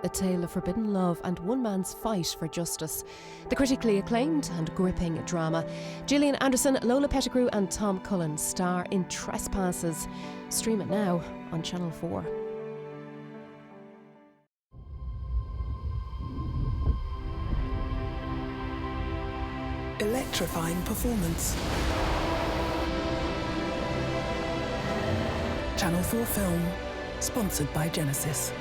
a tale of forbidden love and one man's fight for justice. The critically acclaimed and gripping drama. Gillian Anderson, Lola Pettigrew and Tom Cullen star in Trespasses. Stream it now on Channel 4. Electrifying performance. Channel 4 Film, sponsored by Genesis.